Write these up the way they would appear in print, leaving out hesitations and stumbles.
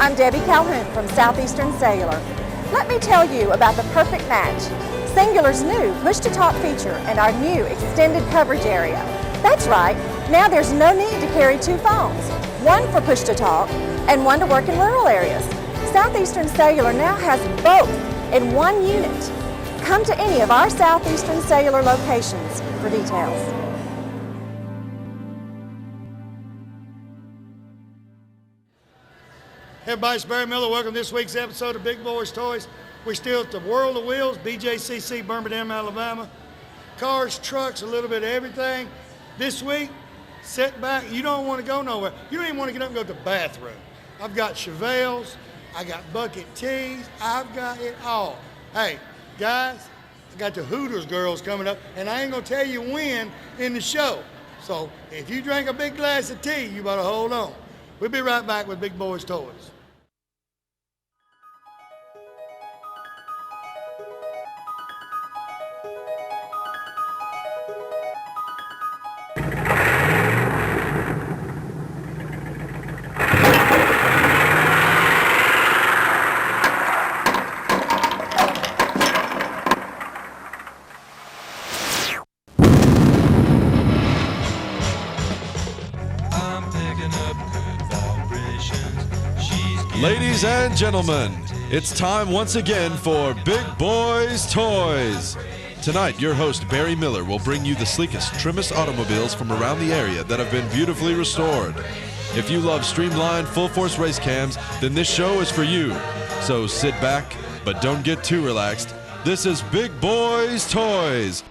I'm Debbie Calhoun from Southeastern Cellular. Let me tell you about the perfect match. Singular's new push-to-talk feature and our new extended coverage area. That's right, now there's no need to carry two phones, one for push-to-talk and one to work in rural areas. Southeastern Cellular now has both in one unit. Come to any of our Southeastern Cellular locations for details. Hey everybody, it's Barry Miller. Welcome to this week's episode of Big Boyz Toys. We're still at the World of Wheels, BJCC, Birmingham, Alabama. Cars, trucks, a little bit of everything. This week, sit back. You don't want to go nowhere. You don't even want to get up and go to the bathroom. I've got Chevelles. I got Bucket Tees. I've got it all. Hey, guys, I got the Hooters girls coming up, and I ain't going to tell you when in the show. So if you drink a big glass of tea, you better hold on. We'll be right back with Big Boyz Toys. Ladies and gentlemen, it's time once again for Big Boyz Toys. Tonight, your host Barry Miller will bring you the sleekest, trimmest automobiles from around the area that have been beautifully restored. If you love streamlined, full-force race cams, then this show is for you. So sit back, but don't get too relaxed. This is Big Boyz Toys.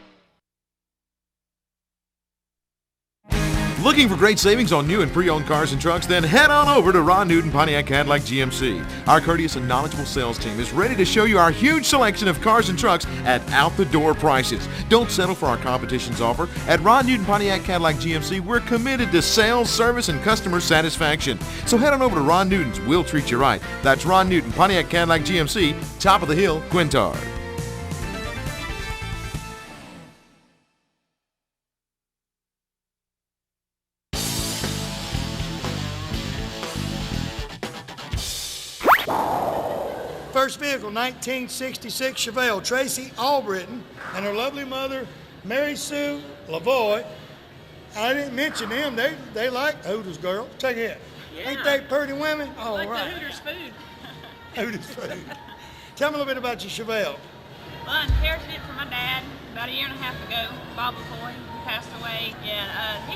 Looking for great savings on new and pre-owned cars and trucks? Then head on over to Ron Newton Pontiac Cadillac GMC. Our courteous and knowledgeable sales team is ready to show you our huge selection of cars and trucks at out-the-door prices. Don't settle for our competition's offer. At Ron Newton Pontiac Cadillac GMC, we're committed to sales, service, and customer satisfaction. So head on over to Ron Newton's. We'll treat you right. That's Ron Newton Pontiac Cadillac GMC, top of the hill, Quintard. First vehicle, 1966 Chevelle, Tracy Albritton, and her lovely mother, Mary Sue Lavoie. I didn't mention them. They like Hooters girls. Check it out. Yeah. Ain't they pretty women? All like right. The Hooters food. Hooters food. Tell me a little bit about your Chevelle. Well, I inherited it from my dad about a year and a half ago. Bob Lavoie, who passed away. Yeah,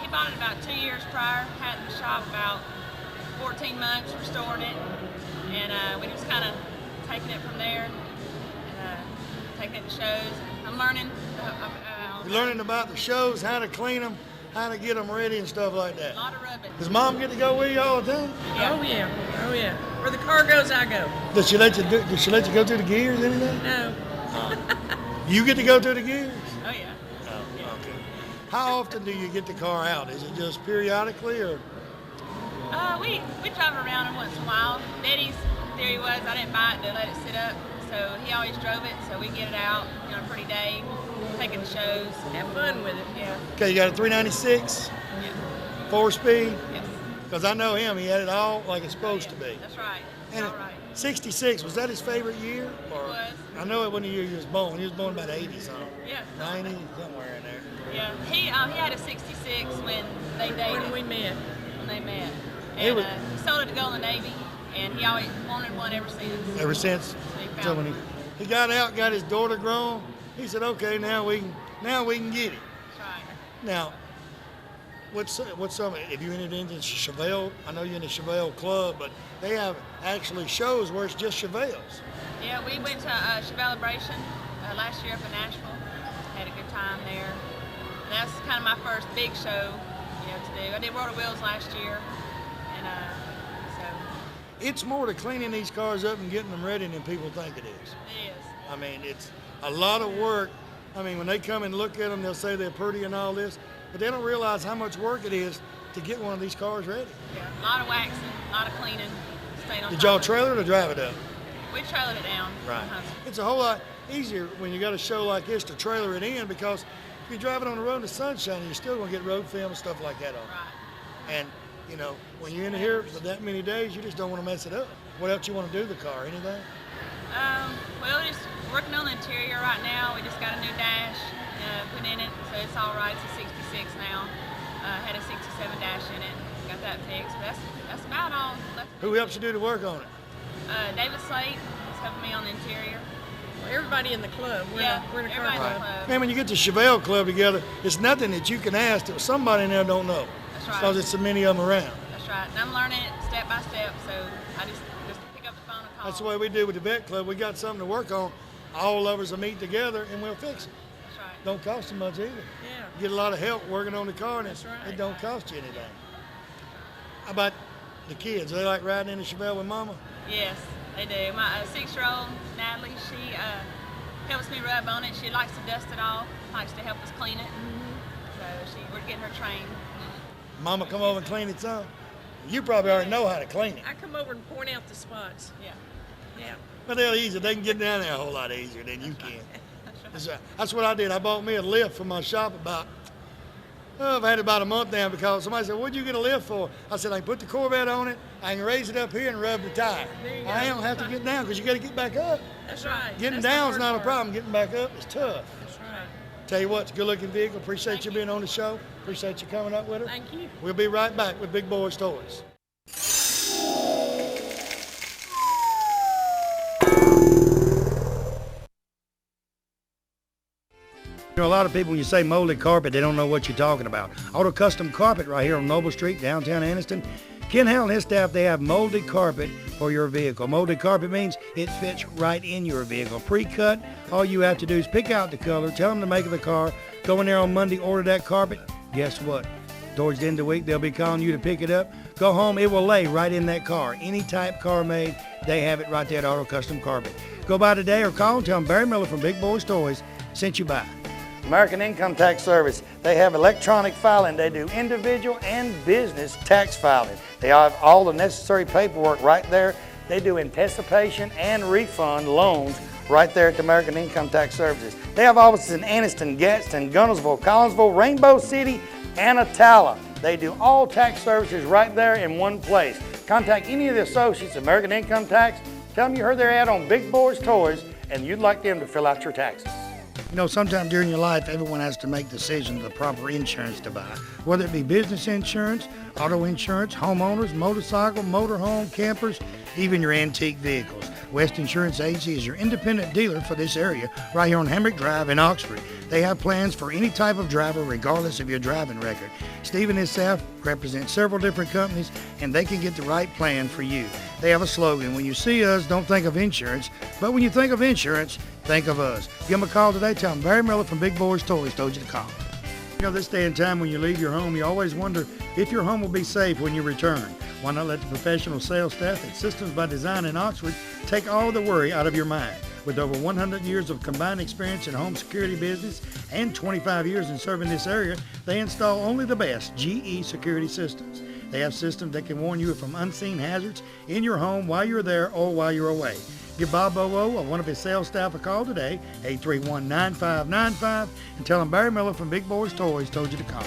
he bought it about 2 years prior. Had it in the shop about 14 months, restoring it. And we just kind of taking it from there and taking it to shows. I'm learning. You're learning about the shows, how to clean them, how to get them ready and stuff like that. A lot of rubbing. Does Mom get to go with you all the time? Yeah. Oh yeah, oh yeah. Where the car goes, I go. Does she let you go through the gears anything? No. You get to go through the gears? Oh yeah. Oh, okay. How often do you get the car out? Is it just periodically or? We drive around it once in a while. Betty's theory was I didn't buy it to let it sit up, so he always drove it, so we get it out, on a pretty day, taking the shows. Have fun with it. Yeah. Okay, you got a 396, Yeah. 4-speed? Yes. Because I know him, he had it all like it's supposed to be. That's right. And All right. 66, was that his favorite year? It was. I know it wasn't the year he was born. He was born about 80 something. Yeah. 90, somewhere in there. Yeah. He had a 66 when they dated. When we met. When they met. It And was- he sold it to go in the Navy, and he always wanted one ever since. Ever since. So he found So when it. he got out, got his daughter grown, he said, okay, now we can get it. That's right. Now, what's some, if you entered into Chevelle, I know you're in the Chevelle club, but they have actually shows where it's just Chevelles. Yeah, we went to Chevelebration last year up in Nashville. Had a good time there. That's kind of my first big show, to do. I did World of Wheels last year, and so It's more to cleaning these cars up and getting them ready than people think it is. it is. I mean, it's a lot of work. I mean, when they come and look at them, they'll say they're pretty and all this, but they don't realize how much work it is to get one of these cars ready. Yeah, a lot of waxing, a lot of cleaning, staying on Did top y'all of it. trailer it or drive it up? We trailered it down. Uh-huh. It's a whole lot easier when you got a show like this to trailer it in, because if you drive it on the road in the sunshine, you're still going to get road film and stuff like that on it. Right. And You know, when you're in here for that many days, you just don't want to mess it up. What else you want to do to the car? Anything? Well, just working on the interior right now. We just got a new dash put in it, so it's all right. It's a 66 now. Had a 67 dash in it. Got that fixed. But that's about all left. Who helps you do the work on it? David Slate is helping me on the interior. Well, everybody in the club. We're in a car everybody in the club. club. Man, when you get the Chevelle Club together, it's nothing that you can ask that somebody in there don't know. That's right. Because there's so many of them around. That's right. And I'm learning it step by step, so I just pick up the phone and call. That's the way we do with the vet club. We got something to work on. All of us will meet together and we'll fix it. That's right. Don't cost you much either. Yeah. You get a lot of help working on the car, and That's right. it don't cost you anything. How about the kids? They like riding in the Chevelle with Mama? Yes, they do. My 6-year-old Natalie, she helps me rub on it. She likes to dust it off, likes to help us clean it. So we're getting her trained. Mama come over and clean it some? You probably already know how to clean it. I come over and point out the spots. Yeah. Yeah. But they're easy. They can get down there a whole lot easier than you can. That's what I did. I bought me a lift for my shop I've had it about a month now because somebody said, what'd you get a lift for? I said, I can put the Corvette on it, I can raise it up here and rub the tire. There you go. I don't have to get down because you got to get back up. That's right. Getting That's the down is hard not a part. problem. Getting back up is tough. That's right. Tell you what, it's a good looking vehicle. Appreciate you being on the show. Appreciate you coming up with us. Thank you. We'll be right back with Big Boyz Toys. You know, a lot of people, when you say molded carpet, they don't know what you're talking about. Auto Custom Carpet right here on Noble Street, downtown Anniston. Ken Howell and his staff, they have molded carpet for your vehicle. Molded carpet means it fits right in your vehicle. Pre-cut, all you have to do is pick out the color, tell them the make of the car, go in there on Monday, order that carpet. Guess what? Towards the end of the week, they'll be calling you to pick it up. Go home, it will lay right in that car. Any type car made, they have it right there at Auto Custom Carpet. Go by today or call and tell them Barry Miller from Big Boyz Toys sent you by. American Income Tax Service. They have electronic filing. They do individual and business tax filing. They have all the necessary paperwork right there. They do anticipation and refund loans right there at the American Income Tax Services. They have offices in Anniston, Gadsden, Gunnelsville, Collinsville, Rainbow City, and Attala. They do all tax services right there in one place. Contact any of the associates of American Income Tax. Tell them you heard their ad on Big Boyz Toys and you'd like them to fill out your taxes. You know, sometime during your life, everyone has to make decisions of the proper insurance to buy, whether it be business insurance, auto insurance, homeowners, motorcycle, motorhome, campers, even your antique vehicles. West Insurance Agency is your independent dealer for this area right here on Hamrick Drive in Oxford. They have plans for any type of driver regardless of your driving record. Steve and his staff represent several different companies and they can get the right plan for you. They have a slogan, when you see us, don't think of insurance, but when you think of insurance, think of us. Give them a call today, tell them Barry Miller from Big Boyz Toys told you to call. You know, this day and time when you leave your home, you always wonder if your home will be safe when you return. Why not let the professional sales staff at Systems by Design in Oxford take all the worry out of your mind? With over 100 years of combined experience in home security business and 25 years in serving this area, they install only the best GE security systems. They have systems that can warn you from unseen hazards in your home while you're there or while you're away. Give Bob Bowo or one of his sales staff a call today, 831-9595, and tell him Barry Miller from Big Boyz Toys told you to call.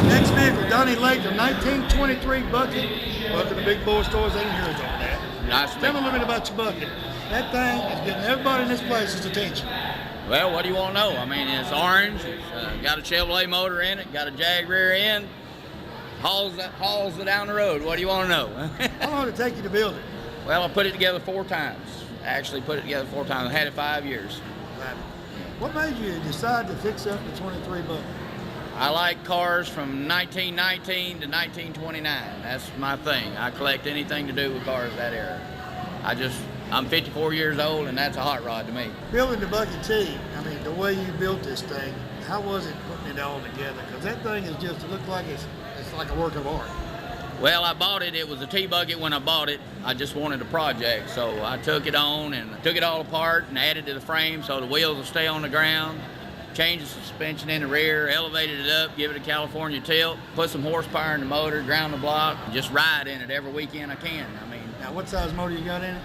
Next vehicle, Donnie Lake, the 1923 Bucket. Welcome to Big Boyz Toys. They can hear us over there. Nice to Tell meet me a little bit about your bucket. That thing is getting everybody in this place's attention. Well, what do you want to know? I mean, it's orange. It's got a Chevrolet motor in it. Got a Jag rear end. Hauls it down the road. What do you want to know? How long did it take you to build it? Well, I put it together 4 times. Actually, put it together 4 times. I had it 5 years. What made you decide to fix up the 23 Bucket? I like cars from 1919 to 1929. That's my thing. I collect anything to do with cars that era. I'm 54 years old, and that's a hot rod to me. Building the Bucket T, I mean, the way you built this thing, how was it putting it all together? Because that thing is just, it looks like it's like a work of art. Well, I bought it. It was a T-Bucket when I bought it. I just wanted a project, so I took it on and took it all apart and added to the frame so the wheels will stay on the ground. Changed the suspension in the rear, elevated it up, give it a California tilt, put some horsepower in the motor, ground the block, and just ride in it every weekend I can. I mean, Now, what size motor you got in it?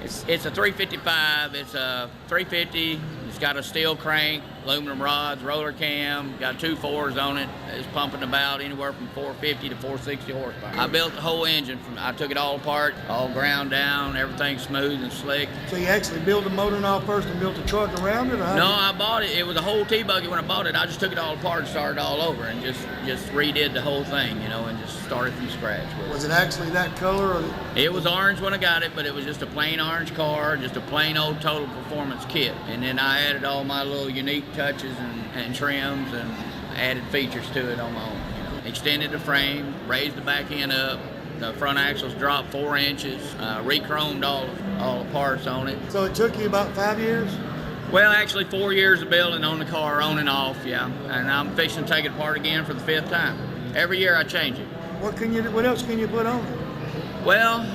it's a 355. It's a 350, It's got a steel crank, aluminum rods, roller cam, got 2 4s on it. It's pumping about anywhere from 450 to 460 horsepower. I built the whole engine. I took it all apart, all ground down, everything smooth and slick. So you actually built the motor off first and built the truck around it? Or No, I bought it. It was a whole T-buggy when I bought it. I just took it all apart and started all over and just redid the whole thing, you know, and just started from scratch with it. Was it actually that color? Or It was orange when I got it, but it was just a plain orange car, just a plain old Total Performance kit. And then I added all my little unique touches and trims and added features to it on my own. You know. Extended the frame, raised the back end up, the front axles dropped 4 inches, re-chromed all the parts on it. So it took you about 5 years? Well, actually 4 years of building on the car, on and off, yeah. And I'm fixing to take it apart again for the 5th time. Every year I change it. What else can you put on it? Well,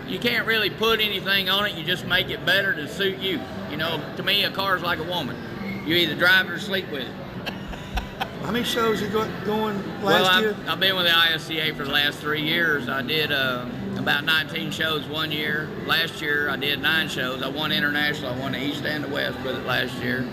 you can't really put anything on it. You just make it better to suit you. You know, to me, a car's like a woman. You either drive it or sleep with it. How many shows you got going last year? I've been with the ISCA for the last 3 years. I did about 19 shows one year. Last year, I did 9 shows. I won international. I won the East and the West with it last year.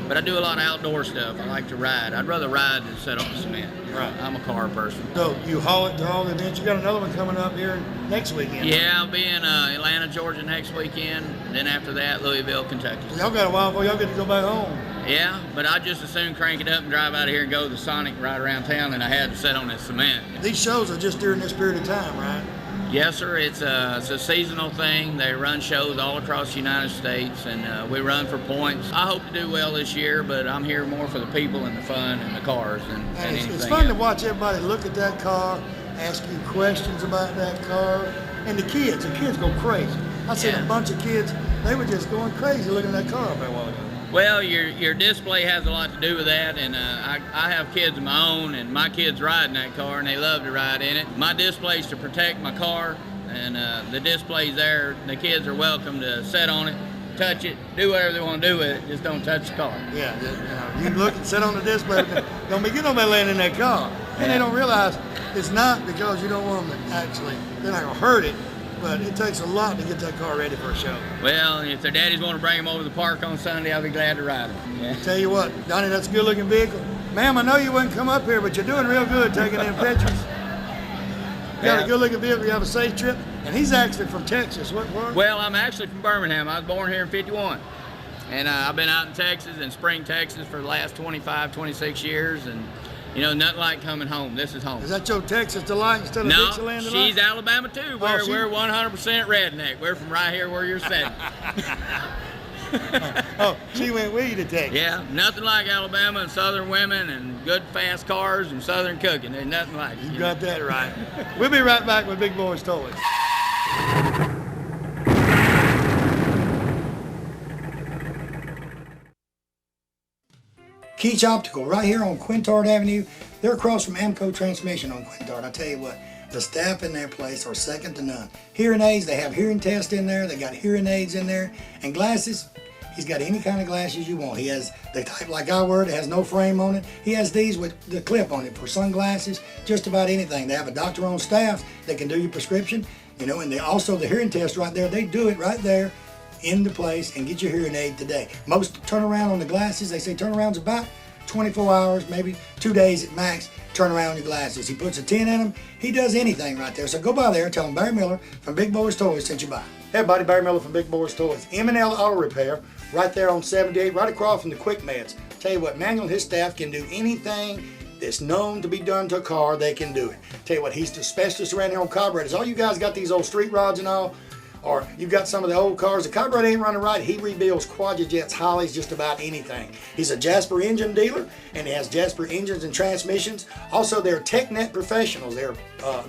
But I do a lot of outdoor stuff. I like to ride. I'd rather ride than sit on the cement. Right. I'm a car person. So you haul it to all the events. You got another one coming up here next weekend. Yeah, I'll be in Atlanta, Georgia next weekend. Then after that, Louisville, Kentucky. So y'all got a while before y'all get to go back home. Yeah, but I'd just as soon crank it up and drive out of here and go to the Sonic right around town than I had to sit on that cement. These shows are just during this period of time, right? Yes, sir. It's a seasonal thing. They run shows all across the United States, and we run for points. I hope to do well this year, but I'm here more for the people and the fun and the cars than anything It's fun else. to watch everybody look at that car, ask you questions about that car, and the kids go crazy. I seen Yeah. a bunch of kids, they were just going crazy looking at that car up there a while ago. Well, your display has a lot to do with that, and I have kids of my own, and my kids ride in that car, and they love to ride in it. My display is to protect my car, and the display's there. The kids are welcome to sit on it, touch it, do whatever they want to do with it, just don't touch the car. Yeah, you look and sit on the display, but don't be getting nobody laying in that car. And they don't realize it's not because you don't want them to actually, they're not going to hurt it, but it takes a lot to get that car ready for a show. Well, if their daddies want to bring them over to the park on Sunday, I'll be glad to ride them. Yeah. Tell you what, Donnie, that's a good looking vehicle. Ma'am, I know you wouldn't come up here, but you're doing real good taking in pictures. You got a good looking vehicle, you have a safe trip, and he's actually from Texas. What? Well, I'm actually from Birmingham. I was born here in '51. And I've been out in Texas, in Spring, Texas, for the last 25, 26 years. And, you know, nothing like coming home. This is home. Is that your Texas delight instead of Dixieland No, delight? she's Alabama, too. We're 100% redneck. We're from right here where you're sitting. Oh, she went with you to Texas. Yeah, nothing like Alabama and Southern women and good, fast cars and Southern cooking. There's nothing like it. You got that right. We'll be right back with Big Boyz Toyz. Keach Optical, right here on Quintard Avenue. They're across from Amco Transmission on Quintard. I tell you what, the staff in their place are second to none. Hearing aids, they have hearing tests in there. They got hearing aids in there. And glasses, he's got any kind of glasses you want. He has the type like I wear, it has no frame on it. He has these with the clip on it for sunglasses, just about anything. They have a doctor on staff that can do your prescription, you know, and they also, the hearing test right there, they do it right there into place and get your hearing aid today. Most turnaround on the glasses, they say turnaround's about 24 hours, maybe 2 days at max, turn around your glasses. He puts a 10 in them. He does anything right there. So go by there and tell him Barry Miller from Big Boyz Toyz sent you by. Hey everybody, Barry Miller from Big Boyz Toyz. M&L Auto Repair, right there on 78, right across from the Quick Meds. Tell you what, Manuel and his staff can do anything that's known to be done to a car, they can do it. Tell you what, he's the specialist around here on carburetors. All you guys got these old street rods and all, or you got some of the old cars, the carburetor ain't running right, he rebuilds Quadrojets, Hollies, just about anything. He's a Jasper engine dealer, and he has Jasper engines and transmissions. Also, they're TechNet professionals. They're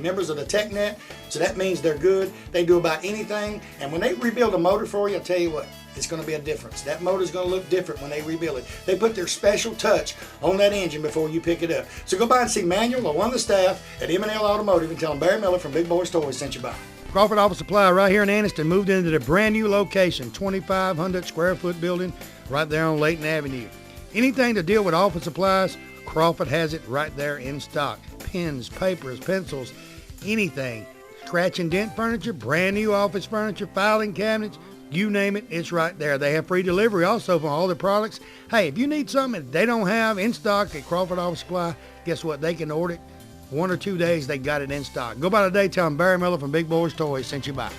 members of the TechNet, so that means they're good. They do about anything, and when they rebuild a motor for you, I'll tell you what, it's going to be a difference. That motor's going to look different when they rebuild it. They put their special touch on that engine before you pick it up. So go by and see Manuel or one of the staff at M&L Automotive and tell them Barry Miller from Big Boyz Toyz sent you by. Crawford Office Supply right here in Anniston moved into the brand new location, 2,500 square foot building right there on Layton Avenue. Anything to deal with office supplies, Crawford has it right there in stock. Pens, papers, pencils, anything. scratch and dent furniture, brand new office furniture, filing cabinets, you name it, it's right there. They have free delivery also for all their products. Hey, if you need something that they don't have in stock at Crawford Office Supply, guess what? They can order it. 1 or 2 days, they got it in stock. Go by today, tell them Barry Miller from Big Boyz Toys sent you by.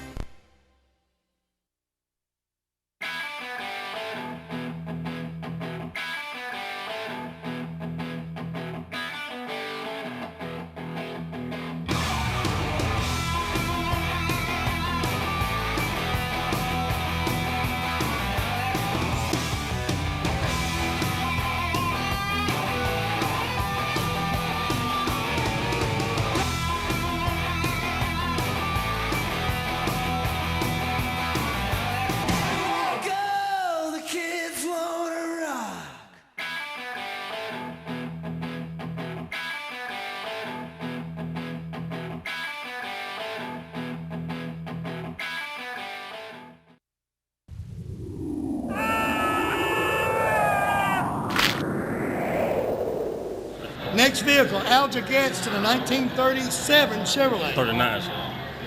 Next vehicle, Al Gets to the 1937 Chevrolet. 39.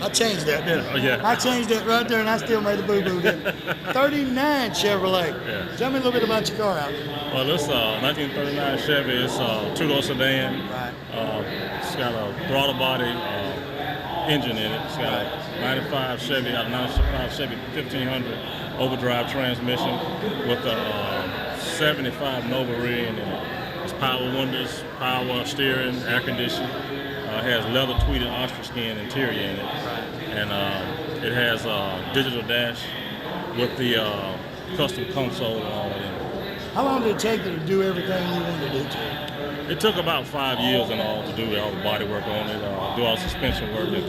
I changed that, didn't I? Oh, yeah. I changed that right there, and I still made a boo-boo, didn't I? 39 Chevrolet. Yeah. Tell me a little bit about your car, Al. Well, this 1939 Chevy is a two-door sedan. Right. It's got a throttle body engine in it. It's got a 95 Chevy, out of 95 Chevy 1500 overdrive transmission with a 75 Nova rig in it. It's power windows, power steering, air conditioning. It has leather tweeted ostrich skin interior in it. And it has a digital dash with the custom console and all that in it. How long did it take you to do everything you wanted to do to it? It took about 5 years in all to do all the body work on it, do all the suspension work, and the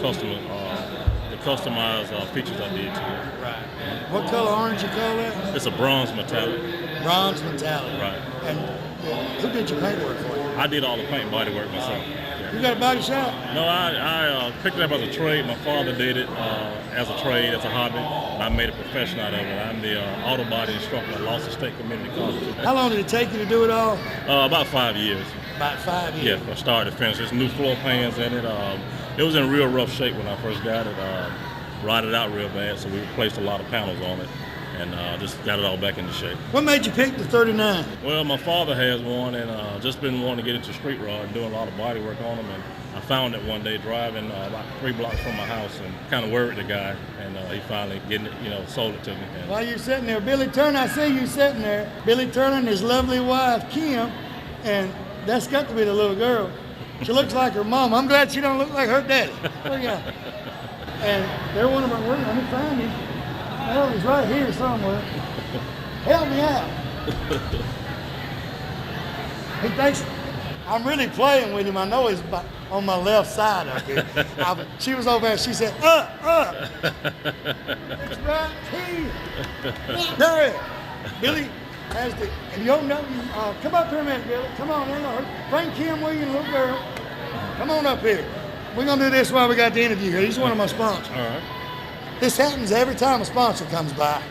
customized features I did to it. Right. What color orange you call that? It's a bronze metallic. Bronze metallic. Right. And who did your paint work for you? I did all the paint and body work myself. Yeah. You got a body shop? No, I picked it up as a trade. My father did it as a trade, as a hobby, and I made a profession out of it. I'm the auto body instructor at Lawson State Community College. How long did it take you to do it all? About 5 years. About 5 years? Yeah, from start to finish. There's new floor pans in it. It was in real rough shape when I first got it. Rotted out real bad, so we replaced a lot of panels on it and just got it all back into shape. What made you pick the 39? Well, my father has one and just been wanting to get into street rod and doing a lot of body work on them. And I found it one day driving about 3 blocks from my house and kind of worried the guy. And he finally sold it to me. And while you're sitting there, Billy Turner, I see you sitting there. Billy Turner and his lovely wife, Kim, and that's got to be the little girl. She looks like her mom. I'm glad she don't look like her daddy. Look at her. And they're one of our, let me find him. Well, he's right here somewhere. Help me out. He thinks I'm really playing with him. I know he's on my left side up here. She was over there. She said, up. It's right here. There. Billy has the, and you don't know, come up here a minute, Billy. Come on in. Bring Kim Williams, little girl. Come on up here. We're going to do this while we got the interview here. He's one of my sponsors. all right. This happens every time a sponsor comes by.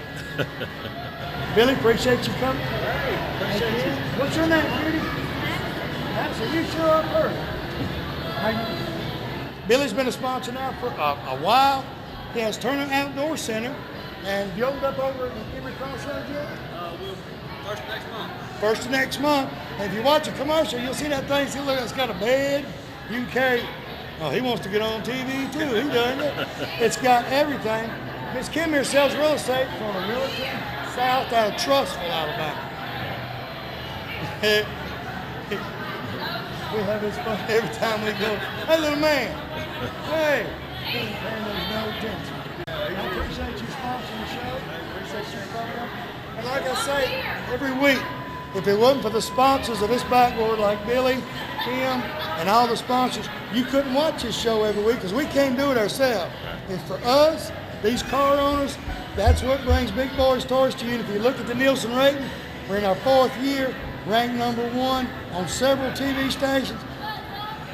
Billy, appreciate you coming. Appreciate you. What's your name, Judy? Nancy, you sure are perfect. Billy's been a sponsor now for a while. He has Turner Outdoor Center. And you opened up over at Emory Crossroads yet? First next month. First of next month. And if you watch a commercial, you'll see that thing. See, look, it's got a bed. You can carry. Oh, he wants to get on TV too. He does it. It's got everything. Miss Kim here sells real estate from the Milton South out of Trussville, Alabama. We have this fun every time we go. Hey, little man. Hey. He ain't paying us no attention. I appreciate you sponsoring the show. I appreciate you coming up. And like I say, every week, if it wasn't for the sponsors of this backboard like Billy, Kim, and all the sponsors, you couldn't watch this show every week because we can't do it ourselves. And for us, these car owners, that's what brings Big Boyz Toys to you. And if you look at the Nielsen rating, we're in our 4th year, ranked #1 on several TV stations.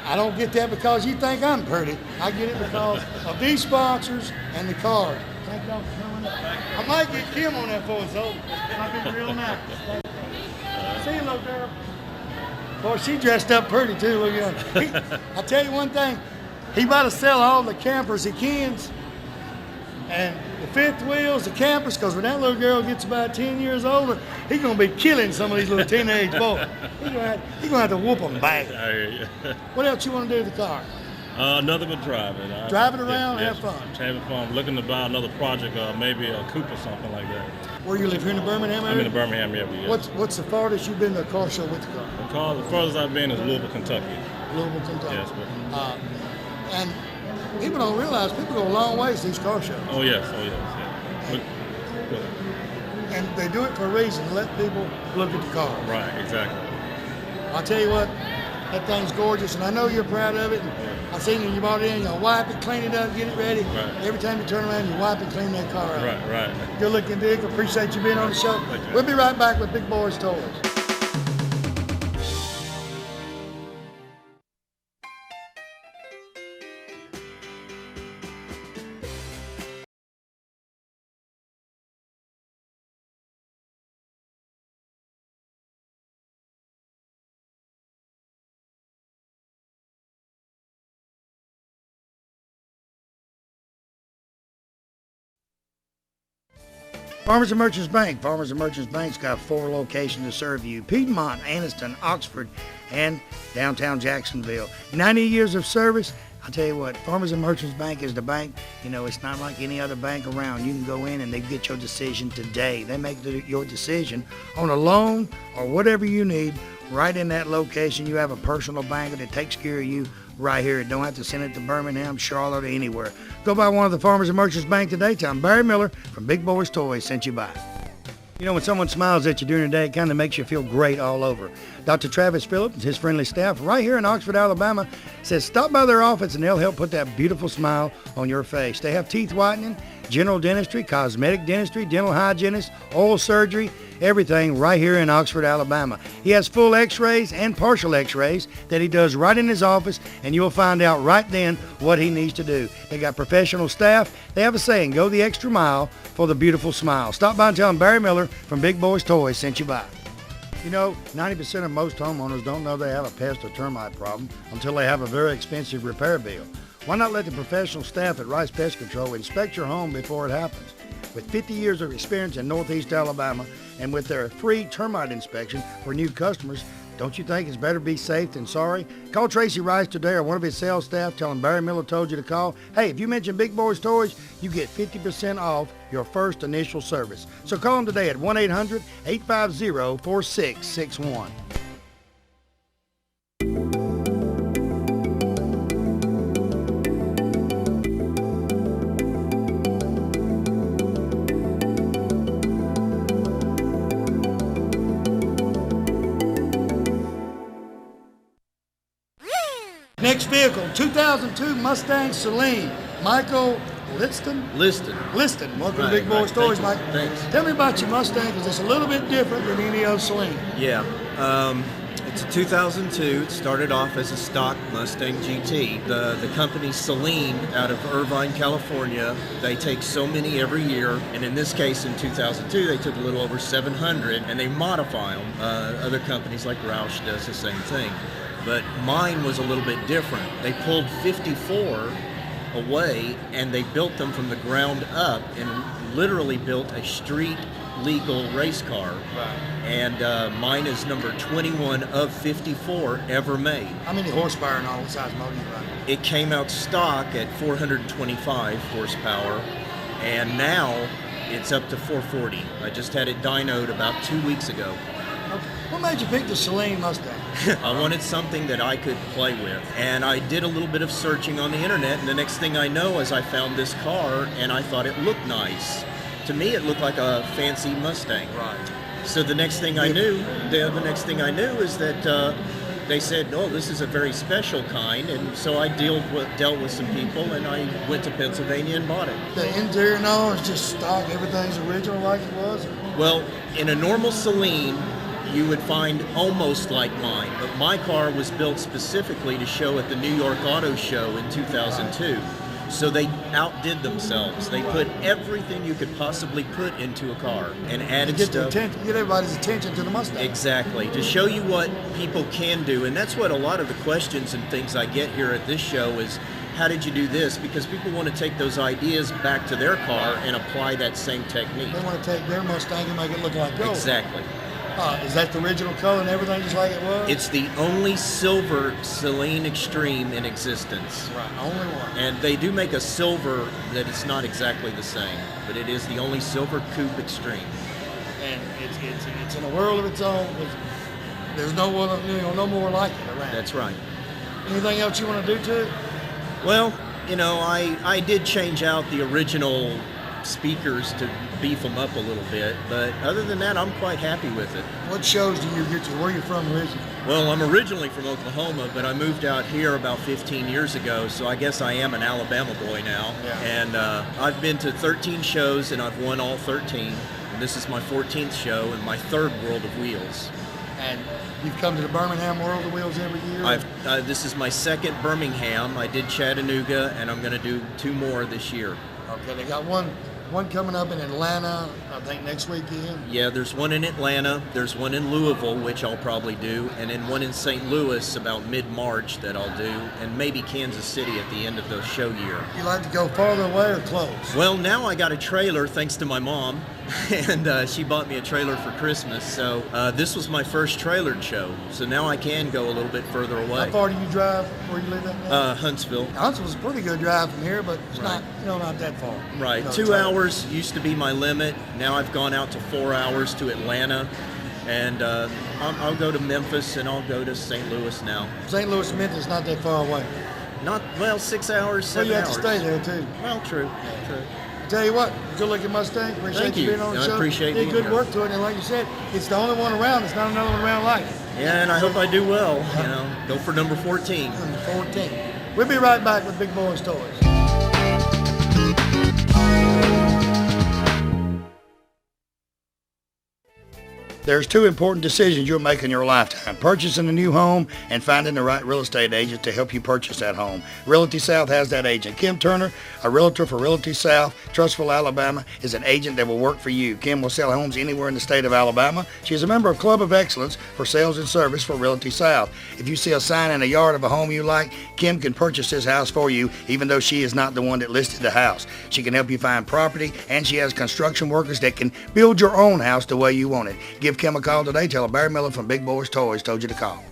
I don't get that because you think I'm pretty. I get it because of these sponsors and the cars. Thank y'all for coming up. I might get Kim on that for us, though. Might be real nice. See you, little girl. Boy, she dressed up pretty, too. Look at her. I tell you one thing. He about to sell all the campers he can, and the fifth wheels, the campers, because when that little girl gets about 10 years older, he's going to be killing some of these little teenage boys. He's going to have to whoop them back. I hear you. What else you want to do with the car? Nothing but driving. Drive it around, have fun. Having fun. Looking to buy another project, maybe a coupe or something like that. Where you live, here in the Birmingham area? I'm in the Birmingham area, yes. What's the farthest you've been to a car show with the car? The furthest I've been is Louisville, Kentucky. Louisville, Kentucky. Yes, but, and people don't realize people go a long ways to these car shows. Oh yes. Yeah. But, and they do it for a reason, to let people look at the car. right, exactly. I'll tell you what, that thing's gorgeous, and I know you're proud of it. And I've seen you brought it in, you wipe it, clean it up, get it ready. Right. Every time you turn around, you wipe and clean that car up. Right. Good looking vehicle. Appreciate you being on the show. Thank you. We'll be right back with Big Boyz Toyz. Farmers and Merchants Bank. Farmers and Merchants Bank's got 4 locations to serve you: Piedmont, Anniston, Oxford, and downtown Jacksonville. 90 years of service. I'll tell you what, Farmers and Merchants Bank is the bank. You know, it's not like any other bank around. You can go in and they get your decision today. They make your decision on a loan or whatever you need right in that location. You have a personal banker that takes care of you right here. Don't have to send it to Birmingham, Charlotte, or anywhere. Go by one of the Farmers and Merchants Bank today. Tell them Barry Miller from Big Boyz Toyz sent you by. You know, when someone smiles at you during the day, it kind of makes you feel great all over. Dr. Travis Phillips and his friendly staff right here in Oxford, Alabama, says stop by their office and they'll help put that beautiful smile on your face. They have teeth whitening, general dentistry, cosmetic dentistry, dental hygienist, oral surgery, everything right here in Oxford, Alabama. He has full x-rays and partial x-rays that he does right in his office, and you'll find out right then what he needs to do. They got professional staff. They have a saying, go the extra mile for the beautiful smile. Stop by and tell him Barry Miller from Big Boyz Toyz sent you by. You know, 90% of most homeowners don't know they have a pest or termite problem until they have a very expensive repair bill. Why not let the professional staff at Rice Pest Control inspect your home before it happens? With 50 years of experience in Northeast Alabama and with their free termite inspection for new customers, don't you think it's better be safe than sorry? Call Tracy Rice today or one of his sales staff. Tell him Barry Miller told you to call. Hey, if you mention Big Boyz Toyz, you get 50% off your first initial service. So call them today at 1-800-850-4661. Next vehicle, 2002 Mustang Celine. Michael Liston. Welcome to Big Boyz Toyz, Mike. Thanks. Tell me about your Mustang, because it's a little bit different than any other Celine. Yeah. It's a 2002. It started off as a stock Mustang GT. The company Celine out of Irvine, California, they take so many every year, and in this case in 2002 they took a little over 700 and they modify them. Other companies like Roush does the same thing. But mine was a little bit different. They pulled 54 away and they built them from the ground up and literally built a street legal race car. Right. And mine is number 21 of 54 ever made. How many horsepower and all? What size motor you run? It came out stock at 425 horsepower, and now it's up to 440. I just had it dynoed about 2 weeks ago. Okay. What made you pick the Celine Mustang? I wanted something that I could play with, and I did a little bit of searching on the internet, and the next thing I know is I found this car and I thought it looked nice. To me it looked like a fancy Mustang. Right. So the next thing I knew is that they said, "Oh, this is a very special kind," and so I dealt with some people, and I went to Pennsylvania and bought it. The interior and all is just stock. Everything's original like it was. Well, in a normal Celine, you would find almost like mine, but my car was built specifically to show at the New York Auto Show in 2002. So they outdid themselves. They put everything you could possibly put into a car and added stuff. Get everybody's attention to the Mustang. Exactly, to show you what people can do. And that's what a lot of the questions and things I get here at this show is, how did you do this? Because people want to take those ideas back to their car and apply that same technique. They want to take their Mustang and make it look like gold. Exactly. Is that the original color and everything just like it was? It's the only silver Celine Extreme in existence. Right, only one. And they do make a silver that it's not exactly the same, but it is the only silver coupe Extreme. And it's in a world of its own. There's no one, no more like it around. That's right. Anything else you want to do to it? Well, I did change out the original speakers to beef them up a little bit, but other than that, I'm quite happy with it. What shows do you get to? Where are you from originally? Well, I'm originally from Oklahoma, but I moved out here about 15 years ago, so I guess I am an Alabama boy now. Yeah. And I've been to 13 shows, and I've won all 13. And this is my 14th show and my third World of Wheels. And you've come to the Birmingham World of Wheels every year? This is my second Birmingham. I did Chattanooga, and I'm going to do 2 more this year. Okay, they got one coming up in Atlanta, I think next weekend. Yeah, there's one in Atlanta, there's one in Louisville, which I'll probably do, and then one in St. Louis about mid-March that I'll do, and maybe Kansas City at the end of the show year. You like to go farther away or close? Well, now I got a trailer thanks to my mom, and she bought me a trailer for Christmas, so this was my first trailered show, so now I can go a little bit further away. How far do you drive where you live at now? Huntsville. Huntsville's a pretty good drive from here, but it's not that far. Right, 2 hours used to be my limit. Now I've gone out to 4 hours to Atlanta, and I'll go to Memphis, and I'll go to St. Louis now. St. Louis and Memphis is not that far away. 6 hours, 7 you have hours. to stay there too. Well, true. Tell you what, good looking Mustang. Appreciate Thank you you. being on the I show. appreciate Did being good here. work to it, and like you said, it's the only one around. There's not another one around like it. Yeah, and I hope I do well. Go for number 14. Number 14. We'll be right back with Big Boyz Toys. There's 2 important decisions you'll make in your lifetime: purchasing a new home and finding the right real estate agent to help you purchase that home. Realty South has that agent. Kim Turner, a realtor for Realty South, Trussville, Alabama, is an agent that will work for you. Kim will sell homes anywhere in the state of Alabama. She is a member of Club of Excellence for Sales and Service for Realty South. If you see a sign in the yard of a home you like, Kim can purchase this house for you, even though she is not the one that listed the house. She can help you find property, and she has construction workers that can build your own house the way you want it. Give Kim a call today. Tell her Barry Miller from Big Boyz Toys told you to call.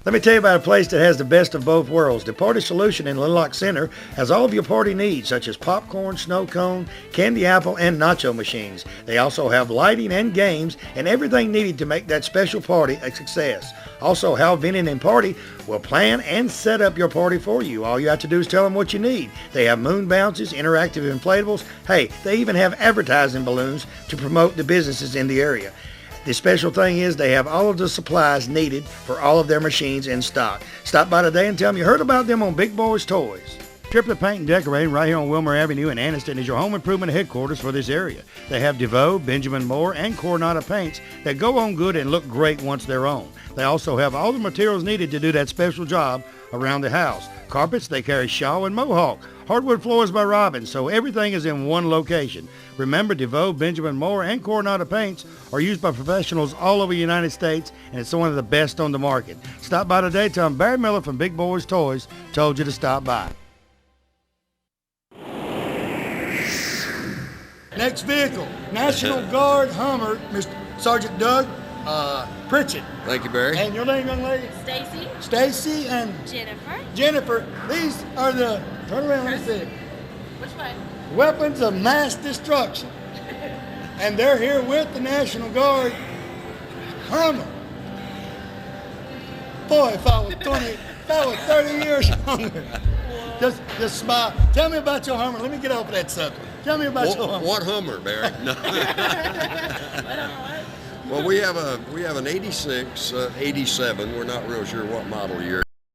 Let me tell you about a place that has the best of both worlds. The Party Solution in Little Rock Center has all of your party needs, such as popcorn, snow cone, candy apple, and nacho machines. They also have lighting and games and everything needed to make that special party a success. Also, Hal Vinning and Party will plan and set up your party for you. All you have to do is tell them what you need. They have moon bounces, interactive inflatables. Hey, they even have advertising balloons to promote the businesses in the area. The special thing is they have all of the supplies needed for all of their machines in stock. Stop by today and tell them you heard about them on Big Boyz Toys. Triplet Paint and Decorating right here on Wilmer Avenue in Anniston is your home improvement headquarters for this area. They have DeVoe, Benjamin Moore, and Coronado paints that go on good and look great once they're on. They also have all the materials needed to do that special job around the house. Carpets, they carry Shaw and Mohawk. Hardwood floors by Robbins, so everything is in one location. Remember, DeVoe, Benjamin Moore, and Coronado paints are used by professionals all over the United States, and it's one of the best on the market. Stop by today. Tell them Barry Miller from Big Boyz Toys told you to stop by. Next vehicle, National Guard Hummer, Mr. Sergeant Doug Pritchett. Thank you, Barry. And your name, young lady? Stacy, Stacy and Jennifer. Jennifer. These are the, turn around, let me see, Which way? weapons of mass destruction. And they're here with the National Guard Hummer. Boy, if I was 30 years younger, just smile. Tell me about your Hummer. Let me get off of that subject. Tell me about your Hummer. What Hummer, Barry? No. Well, we have an 86, 87. We're not real sure what model year.